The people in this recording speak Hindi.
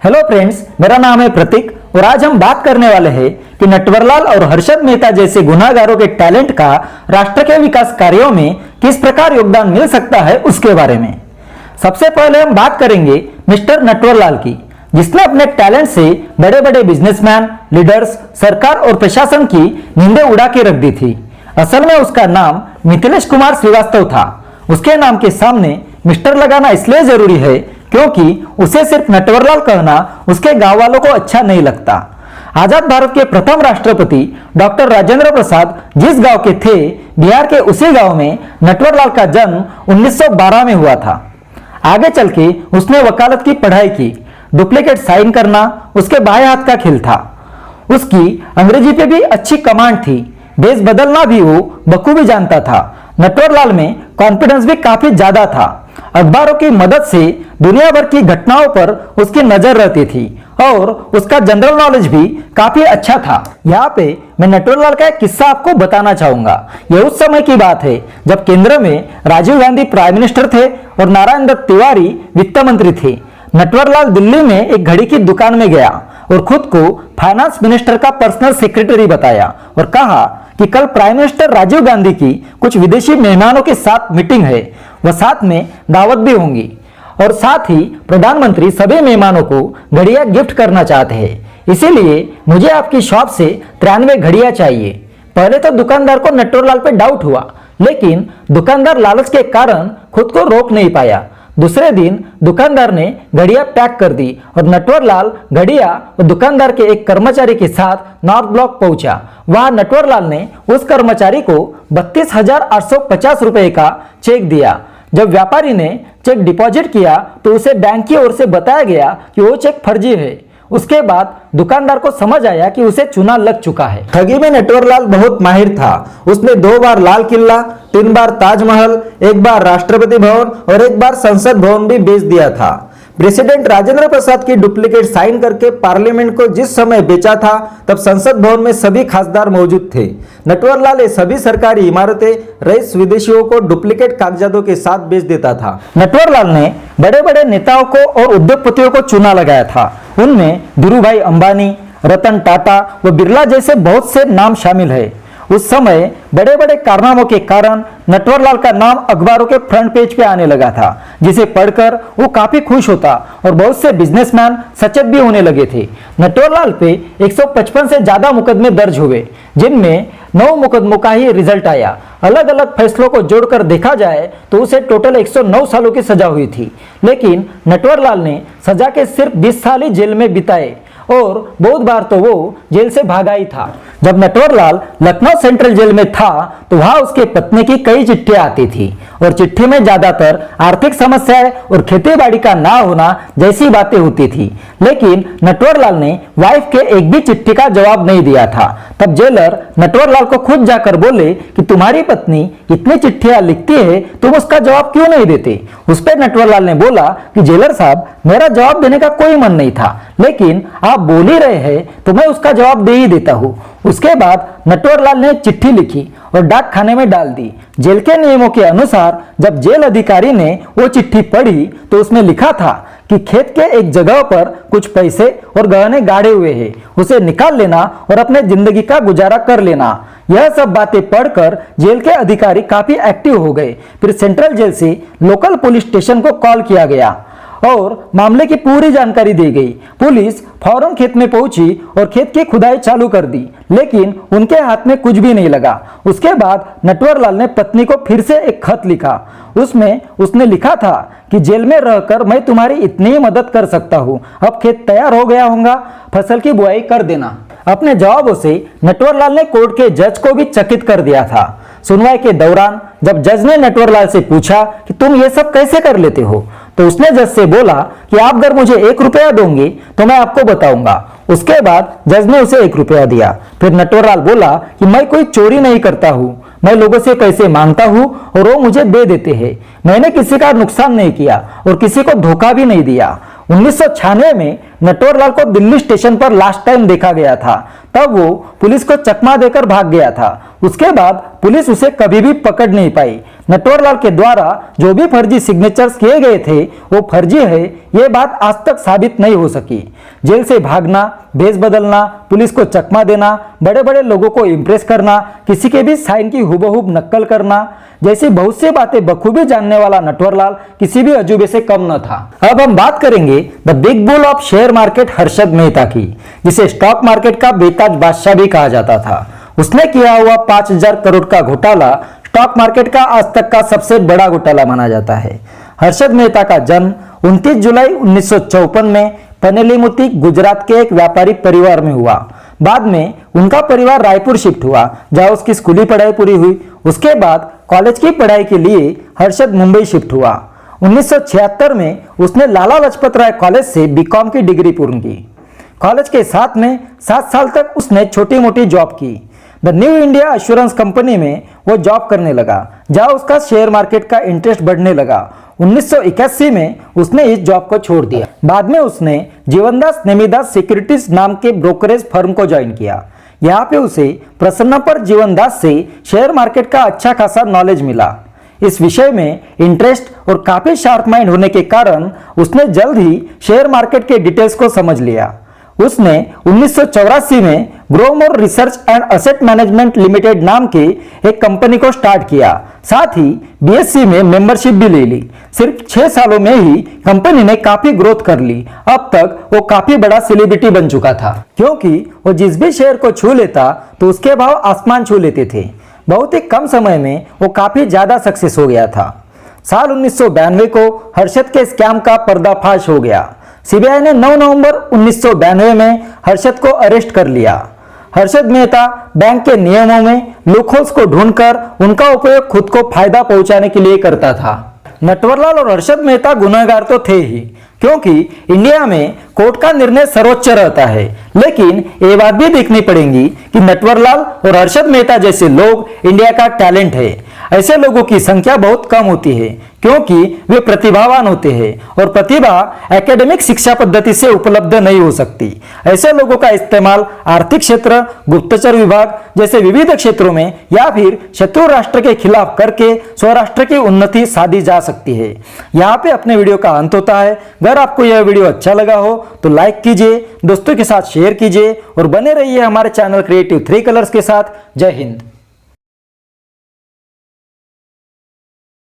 हेलो फ्रेंड्स, मेरा नाम है प्रतीक और आज हम बात करने वाले हैं कि नटवरलाल और हर्षद मेहता जैसे गुनाहगारों के टैलेंट का राष्ट्र के विकास कार्यों में किस प्रकार योगदान मिल सकता है उसके बारे में। सबसे पहले हम बात करेंगे मिस्टर नटवरलाल की, जिसने अपने टैलेंट से बड़े बड़े बिजनेसमैन, लीडर्स, सरकार और प्रशासन की नींदें उड़ा के रख दी थी। असल में उसका नाम मिथिलेश कुमार श्रीवास्तव था। उसके नाम के सामने मिस्टर लगाना इसलिए जरूरी है क्योंकि उसे सिर्फ नटवरलाल कहना उसके गांव वालों को अच्छा नहीं लगता। आजाद भारत के प्रथम राष्ट्रपति डॉक्टर राजेंद्र प्रसाद जिस गांव के थे, बिहार के उसी गांव में नटवरलाल का जन्म 1912 में हुआ था। आगे चल के उसने वकालत की पढ़ाई की। डुप्लीकेट साइन करना उसके बाएं हाथ का खेल था। उसकी अंग्रेजी पे भी अच्छी कमांड थी। देश बदलना भी वो बखूबी जानता था। नटवरलाल में कॉन्फिडेंस भी काफी ज्यादा था। अखबारों की मदद से दुनिया भर की घटनाओं पर उसकी नजर रहती थी और उसका जनरल नॉलेज भी काफी अच्छा था। यहाँ पे मैं नटवरलाल का एक किस्सा आपको बताना चाहूंगा। यह उस समय की बात है जब केंद्र में राजीव गांधी प्राइम मिनिस्टर थे और नारायण दत्त तिवारी वित्त मंत्री थे। नटवरलाल दिल्ली में एक घड़ी की दुकान में गया और खुद को फाइनेंस मिनिस्टर का पर्सनल सेक्रेटरी बताया और कहा कि कल प्राइम मिनिस्टर राजीव गांधी की कुछ विदेशी मेहमानों के साथ मीटिंग है, वह साथ में दावत भी होंगी और साथ ही प्रधानमंत्री सभी मेहमानों को घड़ियां गिफ्ट करना चाहते हैं। इसीलिए मुझे आपकी शॉप से 93 घड़ियां चाहिए। पहले तो दुकानदार को नटवरलाल पे डाउट हुआ, लेकिन दुकानदार लालच के कारण खुद को रोक नहीं पाया। दूसरे दिन दुकानदार ने घड़ियां पैक कर दी और नटवरलाल घड़ियां और दुकानदार के एक कर्मचारी के साथ नॉर्थ ब्लॉक पहुंचा। वहां नटवरलाल ने उस कर्मचारी को 32,850 रुपए का चेक दिया। जब व्यापारी ने चेक डिपॉजिट किया तो उसे बैंक की ओर से बताया गया कि वो चेक फर्जी है। उसके बाद दुकानदार को समझ आया कि उसे चूना लग चुका है। ठगी में नटवरलाल बहुत माहिर था। उसने 2 बार लाल किला, 3 बार ताजमहल, 1 बार राष्ट्रपति भवन और 1 बार संसद भवन भी बेच दिया था। प्रेसिडेंट राजेंद्र प्रसाद की डुप्लीकेट साइन करके पार्लियामेंट को जिस समय बेचा था तब संसद भवन में सभी खासदार मौजूद थे। नटवरलाल ये सभी सरकारी इमारतें रईस विदेशियों को डुप्लीकेट कागजातों के साथ बेच देता था। नटवरलाल ने बड़े बड़े नेताओं को और उद्योगपतियों को चुना लगाया था। उनमें धीरूभाई अंबानी, रतन टाटा व बिरला जैसे बहुत से नाम शामिल है। उस समय बड़े बड़े कारनामों के कारण नटवरलाल का नाम अखबारों के फ्रंट पेज पे आने लगा था, जिसे पढ़कर वो काफी खुश होता और बहुत से बिजनेसमैन सचेत भी होने लगे थे। नटवरलाल पे 155 से ज्यादा मुकदमे दर्ज हुए, जिनमें 9 मुकदमों का ही रिजल्ट आया। अलग अलग फैसलों को जोड़कर देखा जाए तो उसे टोटल 109 सालों की सजा हुई थी, लेकिन नटवरलाल ने सजा के सिर्फ 20 साल ही जेल में बिताए और बहुत बार तो वो जेल से भागा ही था। जब नटवरलाल लखनऊ सेंट्रल जेल में था तो वहां उसके पत्नी की कई चिट्ठियां आती थी और चिट्ठी में ज्यादातर आर्थिक समस्याएं और खेतीबाड़ी का ना होना जैसी बातें होती थी, लेकिन नटवरलाल ने वाइफ के एक भी चिट्ठी का जवाब नहीं दिया था। तब जेलर नटवरलाल को खुद जाकर बोले कि तुम्हारी पत्नी इतनी चिट्ठियां लिखती है, तुम उसका जवाब क्यों नहीं देते। उस पर नटवरलाल ने बोला कि जेलर साहब, मेरा जवाब देने का कोई मन नहीं था, लेकिन आप बोल ही रहे हैं तो मैं उसका जवाब दे ही देता हूँ। उसके बाद नटवरलाल ने चिट्ठी लिखी और डाक खाने में डाल दी। जेल के नियमों के अनुसार जब जेल अधिकारी ने वो चिट्ठी पढ़ी तो उसमें लिखा था कि खेत के एक जगह पर कुछ पैसे और गहने गाड़े हुए हैं, उसे निकाल लेना और अपने जिंदगी का गुजारा कर लेना। यह सब बातें पढ़कर जेल के अधिकारी काफी एक्टिव हो गए। फिर सेंट्रल जेल से लोकल पुलिस स्टेशन को कॉल किया गया और मामले की पूरी जानकारी दी गई। पुलिस फौरन खेत में पहुंची और खेत की खुदाई चालू कर दी, लेकिन उनके हाथ में कुछ भी नहीं लगा। उसके बाद नटवरलाल ने पत्नी को फिर से एक खत लिखा। उसमें उसने लिखा था कि जेल में रहकर मैं तुम्हारी इतनी ही मदद कर सकता हूँ। अब खेत तैयार हो गया होगा, फसल की बुआई कर देना। अपने जवाबों से नटवरलाल ने कोर्ट के जज को भी चकित कर दिया था। सुनवाई के दौरान जब जज ने नटवरलाल से पूछा कि तुम ये सब कैसे कर लेते हो, तो उसने जज से बोला कि आप अगर मुझे 1 रुपया दोगे तो मैं आपको बताऊंगा। उसके बाद जज ने उसे 1 रुपया दिया। फिर नटवरलाल बोला कि मैं कोई चोरी नहीं करता हूँ, मैं लोगों से पैसे मांगता हूँ और वो मुझे दे देते हैं। मैंने किसी का नुकसान नहीं किया और किसी को धोखा भी नहीं दिया। 1996 में नटवरलाल को दिल्ली स्टेशन पर लास्ट टाइम देखा गया था। तब वो पुलिस को चकमा देकर भाग गया था। उसके बाद पुलिस उसे कभी भी पकड़ नहीं पाई। नटवरलाल के द्वारा जो भी फर्जी सिग्नेचर्स किए गए थे वो फर्जी है, ये बात आज तक साबित नहीं हो सकी। जेल से भागना, भेष बदलना, पुलिस को चकमा देना, बड़े बड़े लोगों को इम्प्रेस करना, किसी के भी साइन की हुबहू नक्कल करना, जैसी बहुत सी बातें बखूबी जानने वाला नटवरलाल किसी भी अजूबे से कम न था। अब हम बात करेंगे the big bull of share market Harshad Mehta की, जिसे स्टॉक मार्केट का बेताज बादशाह भी कहा जाता था। उसने किया हुआ 5000 करोड़ का घोटाला स्टॉक मार्केट का आज तक का सबसे बड़ा घोटाला माना जाता है। हर्षद मेहता का जन्म 29 जुलाई 1954 में पनेलीमुती, गुजरात के एक व्यापारिक परिवार में हुआ। बाद में उनका परिवार रायपुर शिफ्ट हुआ, जहां उसकी स्कूली पढ़ाई पूरी हुई। उसके बाद कॉलेज की पढ़ाई के लिए हर्षद मुंबई शिफ्ट हुआ। 1976 में उसने लाला लाजपत राय कॉलेज से बीकॉम की डिग्री पूर्ण की। कॉलेज के साथ में 7 साल तक उसने छोटी मोटी जॉब की। The new India assurance company में वो जॉब करने लगा, जहां उसका शेयर मार्केट का इंटरेस्ट बढ़ने लगा। 1981 में उसने इस जॉब को छोड़ दिया। बाद में उसने जीवनदास नेमीदास सिक्योरिटीज नाम के ब्रोकरेज फर्म को ज्वाइन किया। यहाँ पे उसे प्रसन्न पर जीवनदास से शेयर मार्केट का अच्छा खासा नॉलेज मिला। इस विषय में इंटरेस्ट और काफी शार्प माइंड होने के कारण उसने जल्द ही शेयर मार्केट के डिटेल्स को समझ लिया। उसने 1984 में Gromore research and asset management limited नाम के एक कंपनी को स्टार्ट किया। साथ ही बीएससी में मेंबरशिप भी ले ली। सिर्फ 6 सालों में ही कंपनी ने काफी ग्रोथ कर ली। अब तक वो काफी बड़ा सेलिब्रिटी बन चुका था, क्योंकि वो जिस भी शेयर को छू लेता तो उसके भाव आसमान छू लेते थे। बहुत ही कम समय में वो काफी ज्यादा सक्सेस हो गया था। साल 1992 को हर्षद के स्कैम का पर्दाफाश हो गया। सीबीआई ने 9 नवंबर 1992 में हर्षद को अरेस्ट कर लिया। हर्षद मेहता बैंक के नियमों में लूपहोल्स को ढूंढकर उनका उपयोग खुद को फायदा पहुंचाने के लिए करता था। नटवरलाल और हर्षद मेहता गुनहगार तो थे ही, क्योंकि इंडिया में कोर्ट का निर्णय सर्वोच्च रहता है। लेकिन ये बात भी देखनी पड़ेगी कि नटवरलाल और हर्षद मेहता जैसे लोग इंडिया का टैलेंट है। ऐसे लोगों की संख्या बहुत कम होती है, क्योंकि वे प्रतिभावान होते हैं और प्रतिभा एकेडमिक शिक्षा पद्धति से उपलब्ध नहीं हो सकती। ऐसे लोगों का इस्तेमाल आर्थिक क्षेत्र, गुप्तचर विभाग जैसे विविध क्षेत्रों में या फिर शत्रु राष्ट्र के खिलाफ करके स्वराष्ट्र की उन्नति साधी जा सकती है। यहाँ पे अपने वीडियो का अंत होता है। अगर आपको यह वीडियो अच्छा लगा हो तो लाइक कीजिए, दोस्तों के साथ शेयर कीजिए और बने रहिए हमारे चैनल क्रिएटिव 3 कलर्स के साथ। जय हिंद।